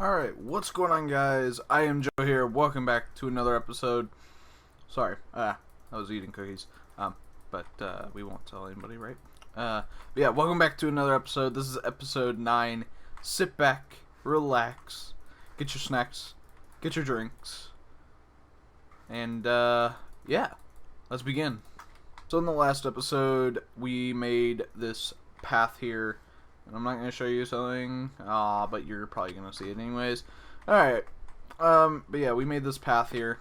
Alright, what's going on, guys? I am Joe here. Welcome back to another episode. Sorry, I was eating cookies. But we won't tell anybody, right? But yeah, welcome back to another episode. This is episode 9. Sit back, relax, get your snacks, get your drinks, and yeah, let's begin. So in the last episode, we made this path here. And I'm not going to show you something, but you're probably going to see it anyways. Alright, but yeah, we made this path here.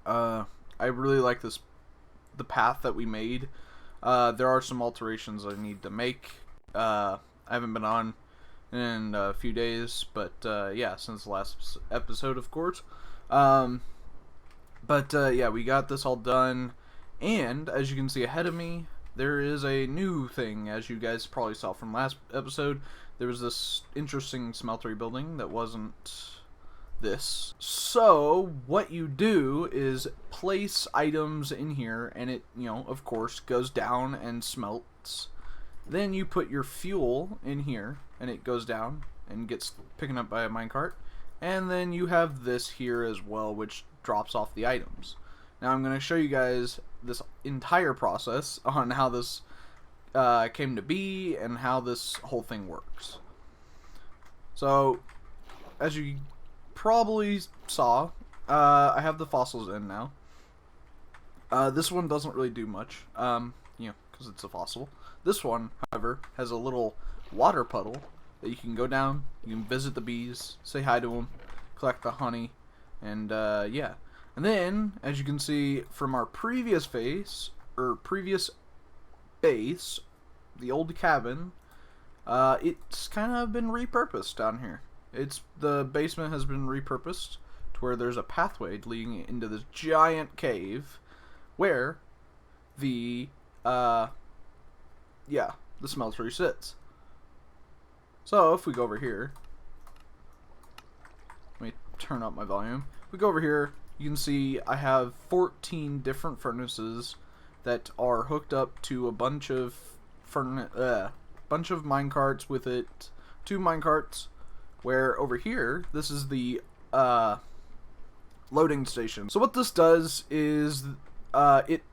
I really like the path that we made. There are some alterations I need to make. I haven't been on in a few days, but yeah, since the last episode, of course. Yeah, we got this all done, and as you can see ahead of me, there is a new thing. As you guys probably saw from last episode, there was this interesting smeltery building that wasn't this. So what you do is place items in here, and it, of course, goes down and smelts. Then you put your fuel in here, and it goes down and gets picked up by a minecart. And then you have this here as well, which drops off the items. Now I'm going to show you guys this entire process on how this came to be and how this whole thing works. So, as you probably saw, I have the fossils in now. This one doesn't really do much, because it's a fossil. This one, however, has a little water puddle that you can go down, you can visit the bees, say hi to them, collect the honey, and yeah. And then, as you can see from our previous base, the old cabin, it's kind of been repurposed down here. The basement has been repurposed to where there's a pathway leading into this giant cave where the smeltery sits. So, if we go over here, let me turn up my volume. If we go over here, you can see I have 14 different furnaces that are hooked up to a bunch of minecarts with it. 2 minecarts. Where over here, this is the loading station. So what this does is it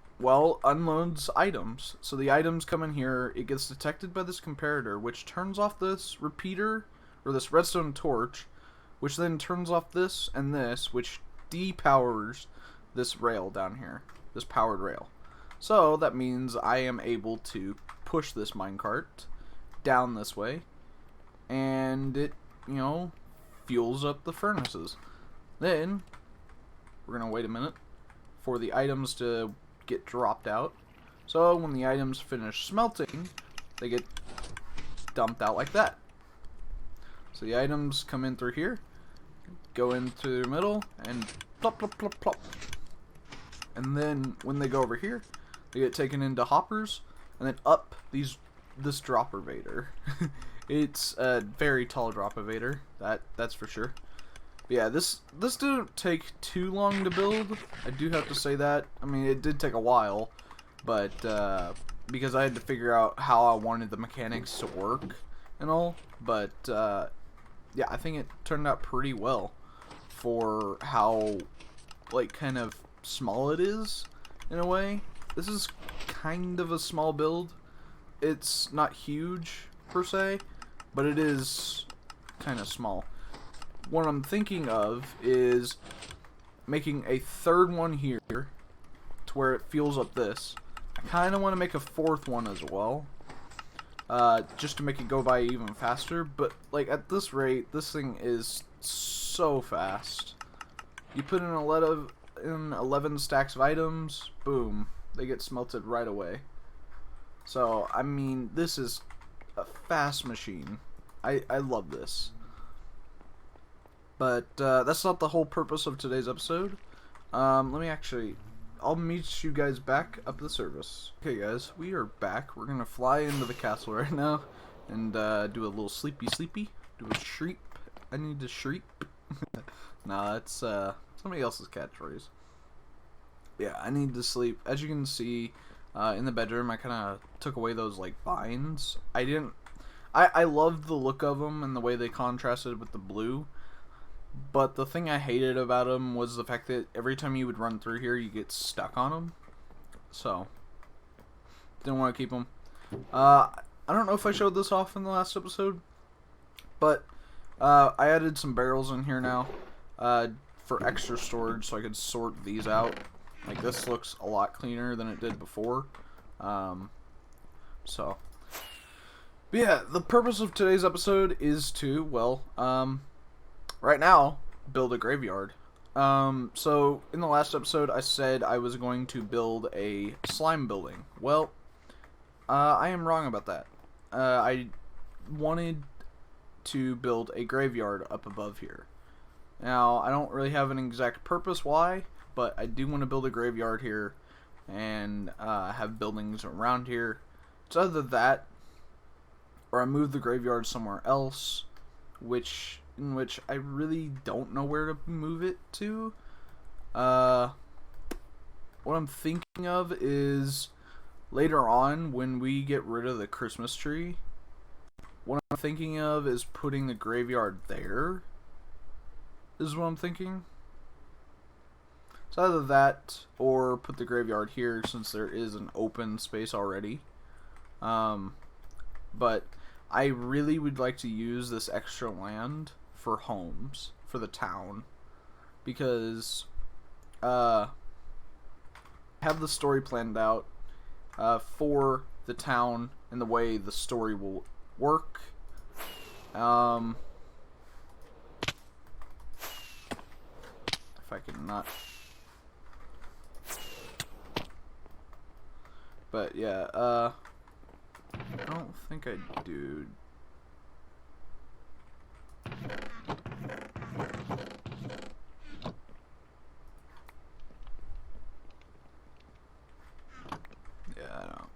unloads items. So the items come in here. It gets detected by this comparator, which turns off this repeater or this redstone torch, which then turns off this and this, which depowers this rail down here, this powered rail. So that means I am able to push this minecart down this way, and it, fuels up the furnaces. Then we're gonna wait a minute for the items to get dropped out. So when the items finish smelting, they get dumped out like that. So the items come in through here, go into the middle, and plop, plop, plop, plop. And then when they go over here, they get taken into hoppers, and then up this drop elevator. It's a very tall drop elevator, that's for sure. But yeah, this didn't take too long to build. I do have to say that. I mean, it did take a while, but because I had to figure out how I wanted the mechanics to work and all. But yeah, I think it turned out pretty well for how, kind of small it is, in a way. This is kind of a small build. It's not huge, per se, but it is kind of small. What I'm thinking of is making a third one here, to where it fuels up this. I kind of want to make a 4th one as well, just to make it go by even faster, but, at this rate, this thing is so fast. You put in 11 stacks of items, boom, they get smelted right away. So, I mean, this is a fast machine. I love this. But that's not the whole purpose of today's episode. I'll meet you guys back up the service. Okay, guys, we are back. We're gonna fly into the castle right now and do a little sleepy. Do a shriek. I need to shriek. Nah, that's somebody else's catchphrase. Yeah, I need to sleep. As you can see, in the bedroom, I kind of took away those vines. I loved the look of them and the way they contrasted with the blue. But the thing I hated about them was the fact that every time you would run through here, you get stuck on them. So, didn't want to keep them. I don't know if I showed this off in the last episode, but I added some barrels in here now for extra storage so I could sort these out. Like, this looks a lot cleaner than it did before. So, but yeah, the purpose of today's episode is to, well, right now, build a graveyard. So, in the last episode, I said I was going to build a slime building. Well, I am wrong about that. I wanted to build a graveyard up above here. Now, I don't really have an exact purpose why, but I do want to build a graveyard here and have buildings around here. It's either that, or I move the graveyard somewhere else, in which I really don't know where to move it to. What I'm thinking of is later on when we get rid of the Christmas tree, what I'm thinking of is putting the graveyard there. Is what I'm thinking. It's either that or put the graveyard here since there is an open space already. But I really would like to use this extra land for homes, for the town, because I have the story planned out for the town and the way the story will work. If I can not... But yeah, I don't think I do. Yeah, I don't.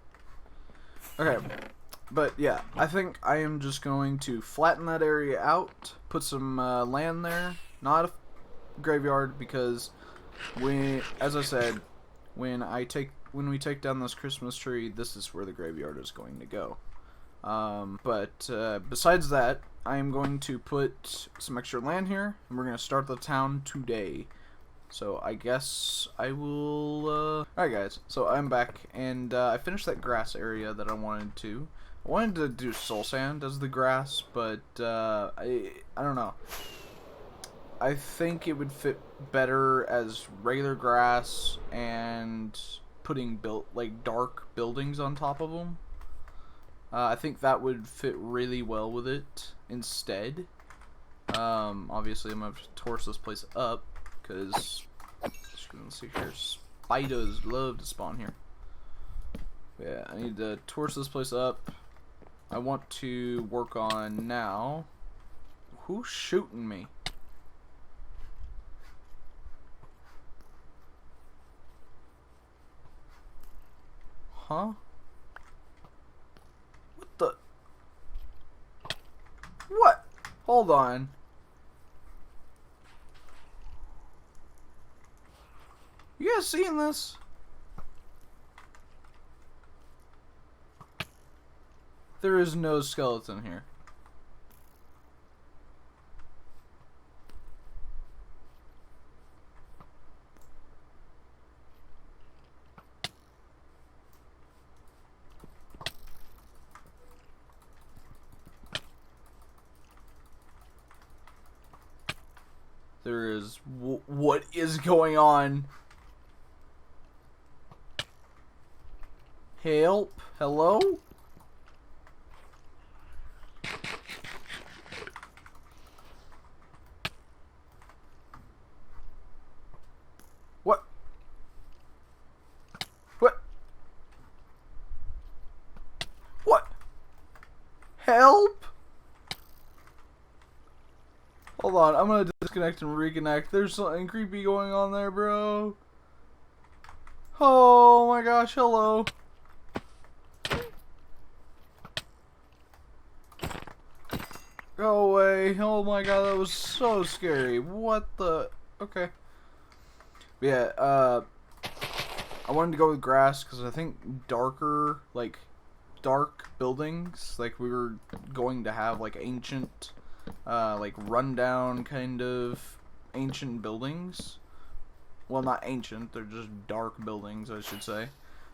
Okay, but yeah, I think I am just going to flatten that area out, put some land there, not a graveyard, because as I said, when we take down this Christmas tree, this is where the graveyard is going to go. But besides that, I am going to put some extra land here, and we're going to start the town today. So I guess I will... Alright guys, so I'm back, and I finished that grass area that I wanted to. I wanted to do soul sand as the grass, but I don't know. I think it would fit better as regular grass and putting dark buildings on top of them. I think that would fit really well with it instead. Obviously I'm going to torch this place up because, let's see here, spiders love to spawn here. Yeah, I need to torch this place up. I want to work on now. Who's shooting me? Huh? What the? What? Hold on. You guys seeing this? There is no skeleton here. There is... what is going on? Help? Hello? What? What? What? Help? Hold on, I'm gonna disconnect and reconnect. There's something creepy going on there, bro. Oh my gosh, hello. Go away. Oh my god, that was so scary. What the... Okay. But yeah, I wanted to go with grass because I think darker, like, dark buildings. Like, we were going to have, like, ancient, like, rundown kind of ancient buildings. Well, not ancient, they're just dark buildings, I should say.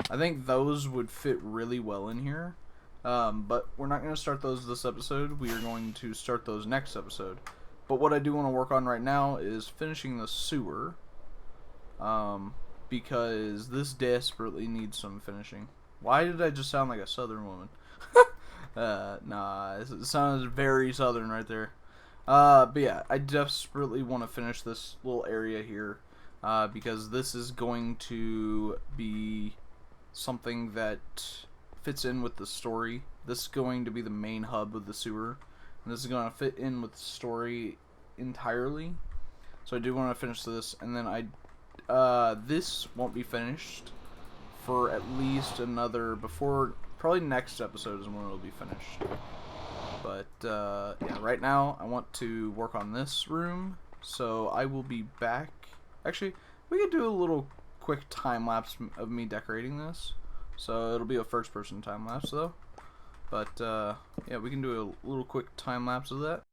I think those would fit really well in here. But we're not going to start those this episode. We are going to start those next episode. But what I do want to work on right now is finishing the sewer. Because this desperately needs some finishing. Why did I just sound like a southern woman? Nah, it sounds very southern right there. But yeah, I desperately want to finish this little area here. Because this is going to be something that fits in with the story. This is going to be the main hub of the sewer. And this is going to fit in with the story entirely. So I do want to finish this. And then this won't be finished for at least another, probably next episode is when it'll be finished. But, yeah, right now I want to work on this room, so I will be back. Actually, we could do a little quick time-lapse of me decorating this, so it'll be a first-person time-lapse, though. But, yeah, we can do a little quick time-lapse of that.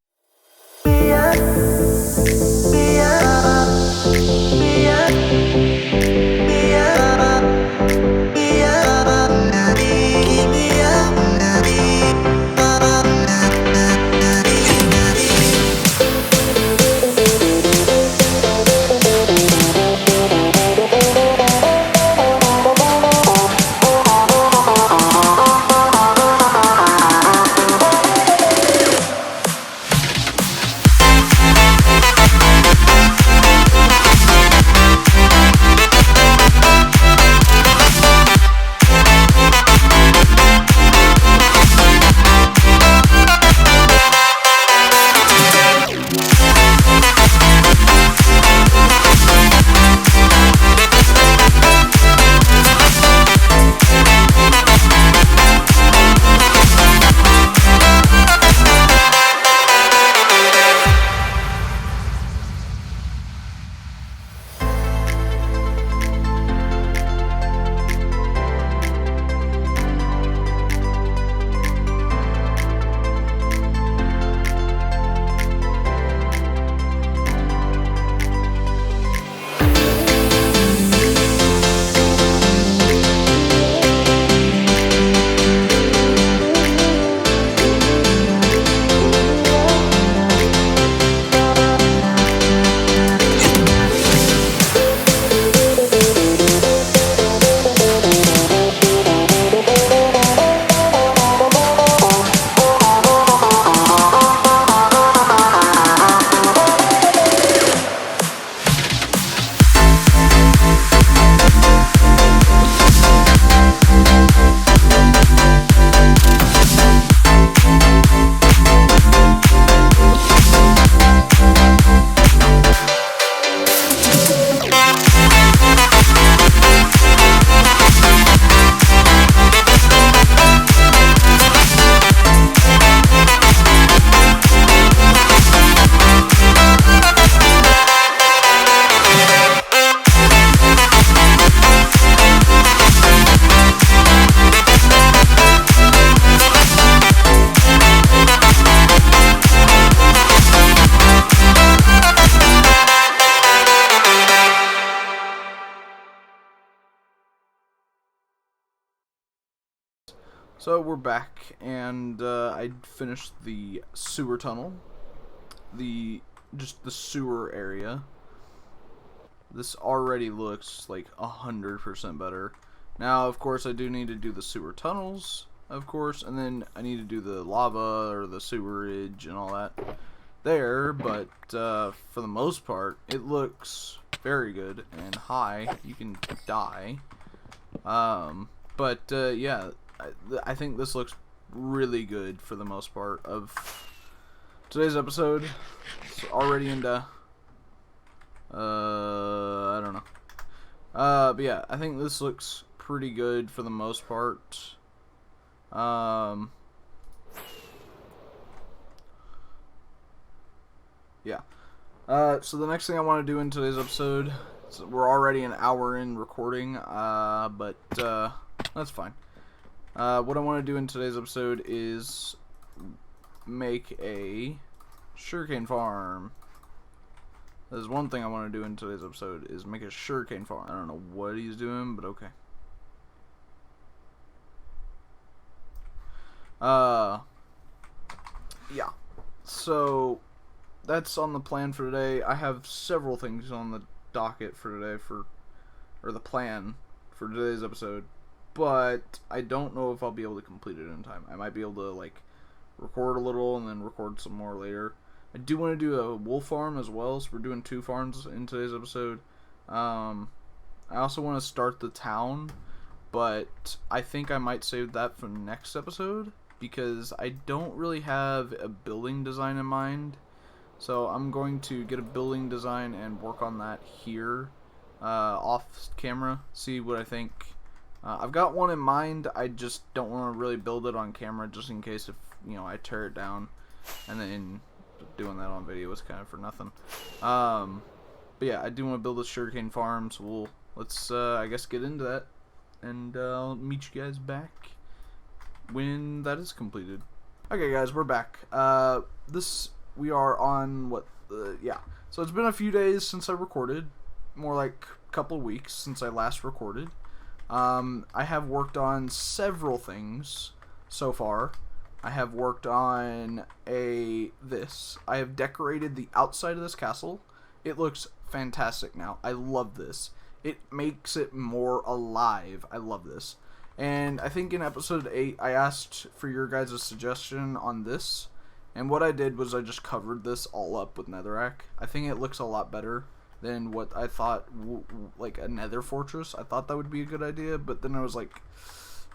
So we're back, and I finished the sewer tunnel, just the sewer area. This already looks like 100% better. Now, of course, I do need to do the sewer tunnels, of course, and then I need to do the lava or the sewerage and all that there. But for the most part, it looks very good and high. You can die. Yeah. I think this looks really good for the most part of today's episode. It's already into, I don't know. But yeah, I think this looks pretty good for the most part. Yeah. So the next thing I want to do in today's episode, so we're already an hour in recording, but that's fine. What I want to do in today's episode is make a sugarcane farm. There's one thing I want to do in today's episode is make a sugarcane farm. I don't know what he's doing, but okay. Yeah. So that's on the plan for today. I have several things on the docket for today or the plan for today's episode, but I don't know if I'll be able to complete it in time. I might be able to like record a little and then record some more later. I do want to do a wool farm as well, so we're doing 2 farms in today's episode. I also want to start the town, but I think I might save that for next episode because I don't really have a building design in mind. So I'm going to get a building design and work on that here off camera, see what I think. I've got one in mind. I just don't want to really build it on camera just in case if, I tear it down and then doing that on video is kind of for nothing. But yeah, I do want to build a sugarcane farm, so let's I guess get into that, and I'll meet you guys back when that is completed. Okay, guys, we're back. We are on so it's been a few days since I recorded, more like a couple of weeks since I last recorded. I have worked on several things so far. I have worked on I have decorated the outside of this castle. It looks fantastic now. I love this. It makes it more alive. I love this. And I think in episode 8, I asked for your guys' suggestion on this. And what I did was I just covered this all up with netherrack. I think it looks a lot better than what I thought, like a nether fortress. I thought that would be a good idea, but then I was like,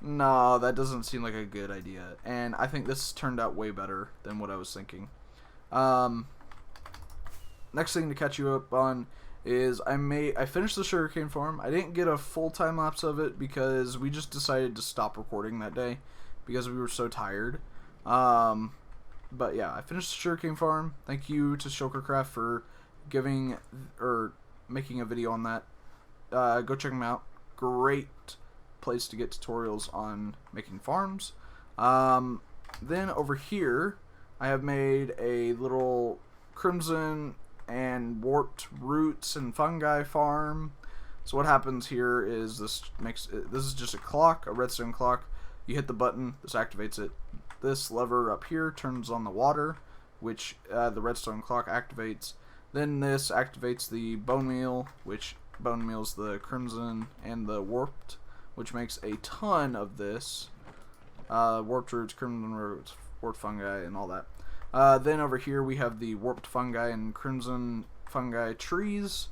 no, that doesn't seem like a good idea. And I think this turned out way better than what I was thinking. Next thing to catch you up on is I finished the sugarcane farm. I didn't get a full time lapse of it because we just decided to stop recording that day because we were so tired. But yeah, I finished the sugarcane farm. Thank you to Juntercraft for making a video on that. Go check them out. Great place to get tutorials on making farms. Then over here, I have made a little crimson and warped roots and fungi farm. So what happens here is this is just a clock, a redstone clock. You hit the button, this activates it. This lever up here turns on the water, which the redstone clock activates. Then this activates the bone meal, which bone meals the crimson and the warped, which makes a ton of this. Warped roots, crimson roots, warped fungi, and all that. Then over here we have the warped fungi and crimson fungi trees.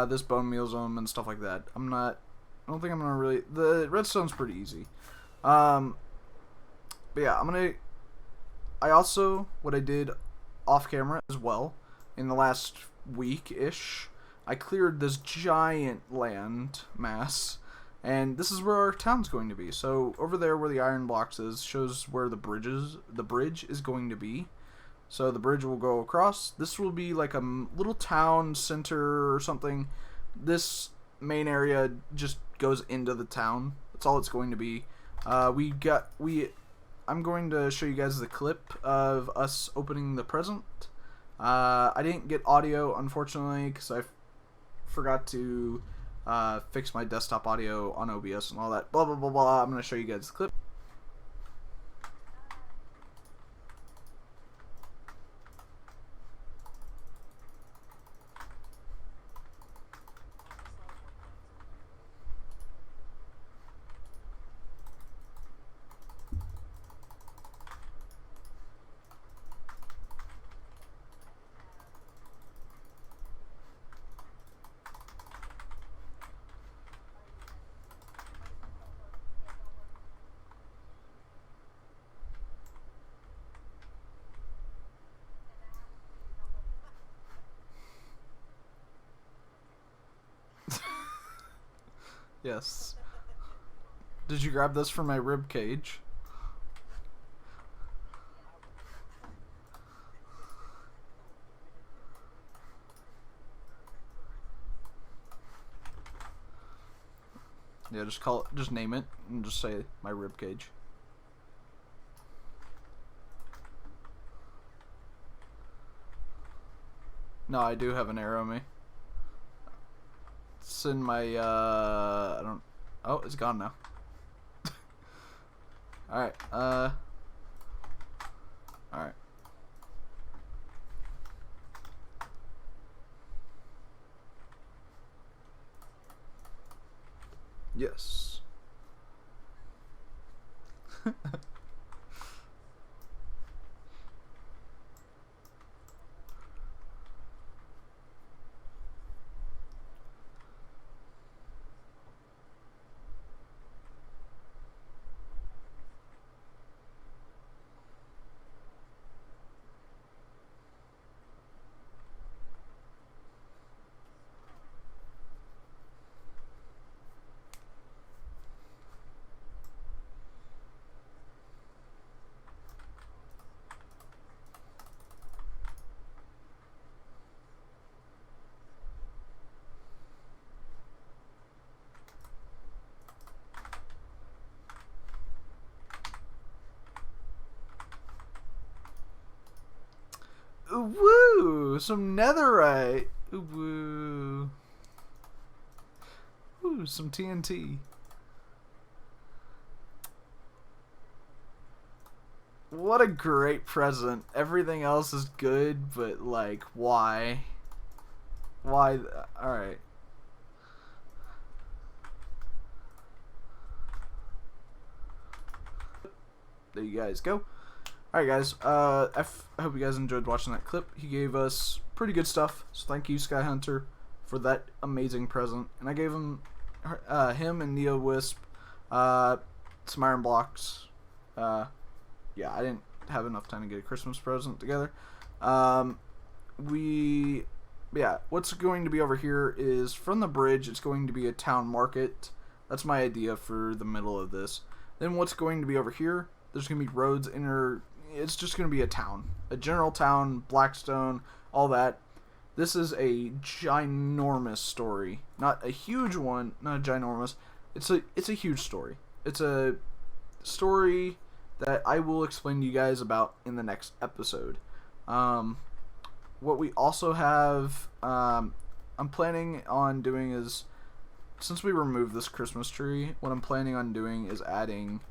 This bone meals them and stuff like that. I don't think I'm gonna really. The redstone's pretty easy. But yeah, what I did off camera as well in the last week-ish, I cleared this giant land mass, and this is where our town's going to be. So over there where the iron blocks is shows where the bridge is going to be. So the bridge will go across. This will be like a little town center or something. This main area just goes into the town. That's all it's going to be. I'm going to show you guys the clip of us opening the present. I didn't get audio, unfortunately, because I forgot to fix my desktop audio on OBS and all that. Blah, blah, blah, blah. I'm going to show you guys the clip. Yes. Did you grab this from my rib cage? Yeah, just name it and just say my rib cage. No, I do have an arrow me. It's in my, I don't... Oh, it's gone now. Alright, Alright. Yes. Woo! Some netherite. Woo! Ooh, some TNT. What a great present. Everything else is good, but like, why? Why? Alright. There you guys go. Alright guys, I hope you guys enjoyed watching that clip. He gave us pretty good stuff, so thank you Sky Hunter for that amazing present. And I gave him and Neo Wisp some iron blocks. Yeah, I didn't have enough time to get a Christmas present together. Yeah, what's going to be over here is from the bridge, it's going to be a town market. That's my idea for the middle of this. Then what's going to be over here, there's going to be roads, it's just going to be a town. A general town, Blackstone, all that. This is a ginormous story. Not a huge one, not ginormous. It's a huge story. It's a story that I will explain to you guys about in the next episode. What we also have, I'm planning on doing is, since we removed this Christmas tree, what I'm planning on doing is adding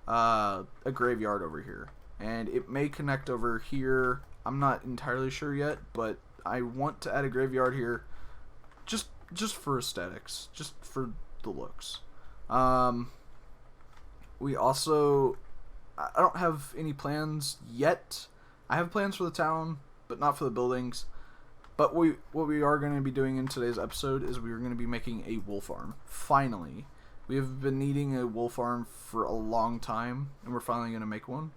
a graveyard over here. And it may connect over here. I'm not entirely sure yet, but I want to add a graveyard here just for aesthetics, just for the looks. We also, I don't have any plans yet. I have plans for the town, but not for the buildings. But what we are going to be doing in today's episode is we are going to be making a wool farm. Finally. We have been needing a wool farm for a long time, and we're finally going to make one.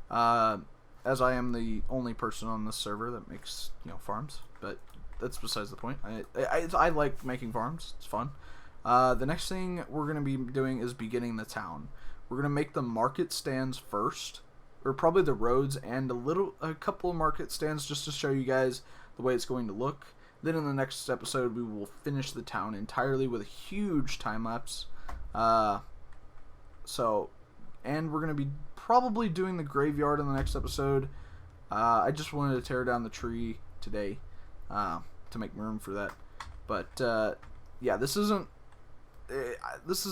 As I am the only person on this server that makes, farms, but that's besides the point. I like making farms. It's fun. The next thing we're going to be doing is beginning the town. We're going to make the market stands first, or probably the roads and a couple of market stands just to show you guys the way it's going to look. Then in the next episode, we will finish the town entirely with a huge time lapse. And we're going to be probably doing the graveyard in the next episode. I just wanted to tear down the tree today to make room for that. But yeah, this is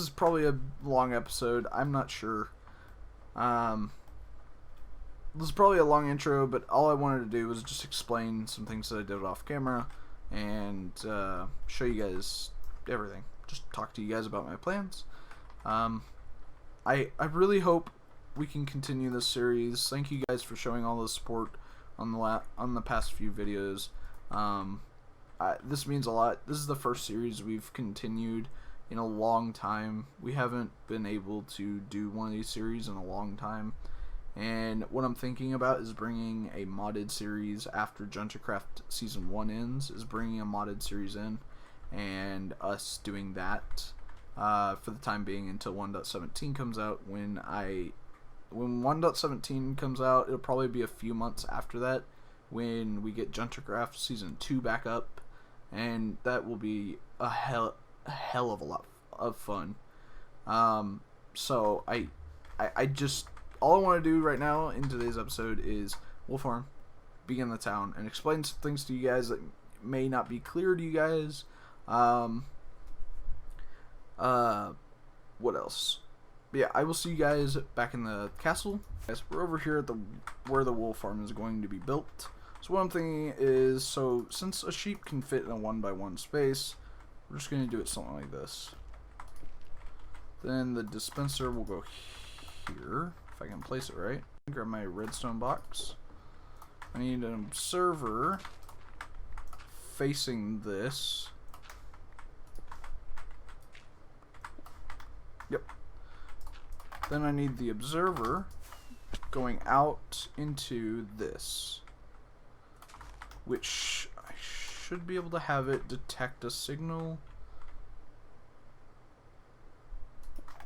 probably a long episode. I'm not sure. This is probably a long intro, but all I wanted to do was just explain some things that I did off camera and show you guys everything. Just talk to you guys about my plans. I really hope we can continue this series. Thank you guys for showing all the support on the past few videos. This means a lot. This is the first series we've continued in a long time. We haven't been able to do one of these series in a long time. And what I'm thinking about is bringing a modded series after Juntercraft Season 1 ends, is bringing a modded series in, and us doing that for the time being until 1.17 comes out. When 1.17 comes out, it'll probably be a few months after that when we get Juntercraft Season 2 back up, and that will be a hell of a lot of fun. So I just, all I want to do right now in today's episode is wool farm, be in the town and explain some things to you guys that may not be clear to you guys. What else? But yeah, I will see you guys back in the castle. Guys, we're over here at where the wool farm is going to be built. So what I'm thinking is, so since a sheep can fit in a 1x1 space, we're just going to do it something like this. Then the dispenser will go here, if I can place it right. Grab my redstone box. I need an observer facing this. Yep. Then I need the observer going out into this, which I should be able to have it detect a signal.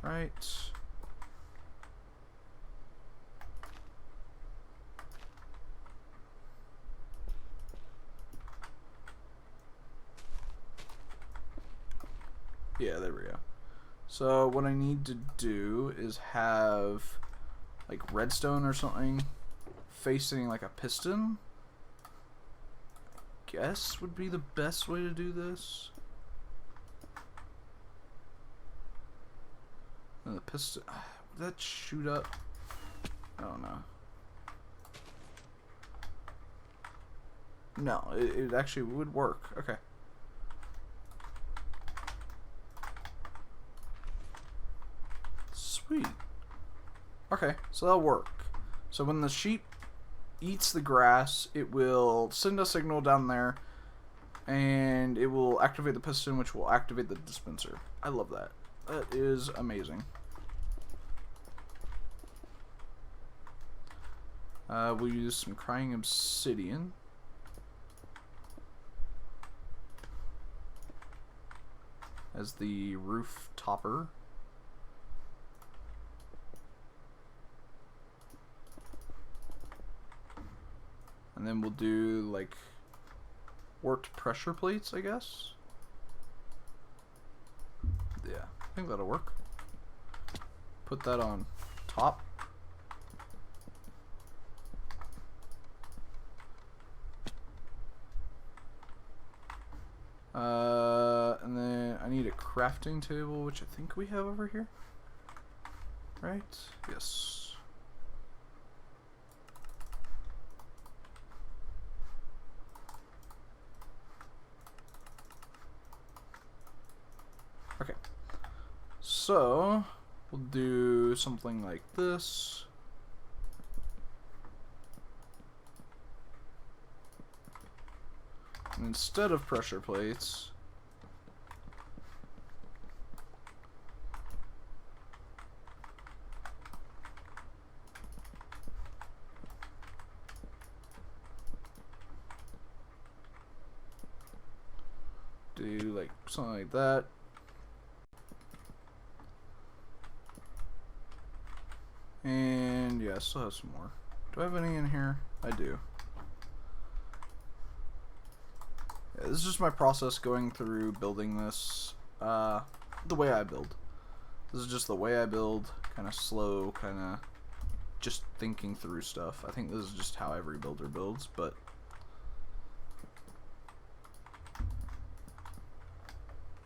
Right. Yeah, there we go. So what I need to do is have like redstone or something facing like a piston. I guess would be the best way to do this. And the piston, would that shoot up? I don't know. No, it actually would work. Okay. Sweet. Okay, so that'll work. So when the sheep eats the grass, it will send a signal down there, and it will activate the piston, which will activate the dispenser. I love that. That is amazing. We'll use some crying obsidian. As the roof topper. And then we'll do like warped pressure plates, I guess. Yeah, I think that'll work. Put that on top. And then I need a crafting table, which I think we have over here. Right? Yes. Okay. So, we'll do something like this. And instead of pressure plates, do like something like that. And yeah, I still have some more. Do I have any in here? I do. Yeah, this is just my process going through building this, the way I build. This is just the way I build, kind of slow, kind of just thinking through stuff. I think this is just how every builder builds, but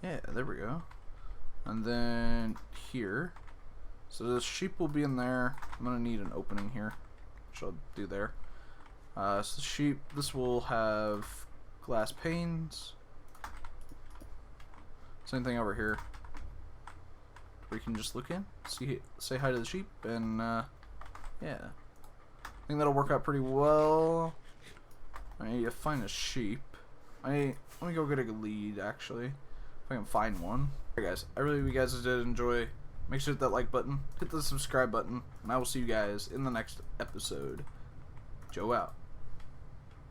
yeah, there we go. And then here, so the sheep will be in there. I'm gonna need an opening here, which I'll do there. So the sheep, this will have glass panes. Same thing over here, where you can just look in, say hi to the sheep, and yeah, I think that'll work out pretty well. I need to find a sheep. Let me go get a lead actually, if I can find one. Alright guys, I really hope you guys did enjoy. Make sure to hit that like button, hit the subscribe button, and I will see you guys in the next episode. Joe out.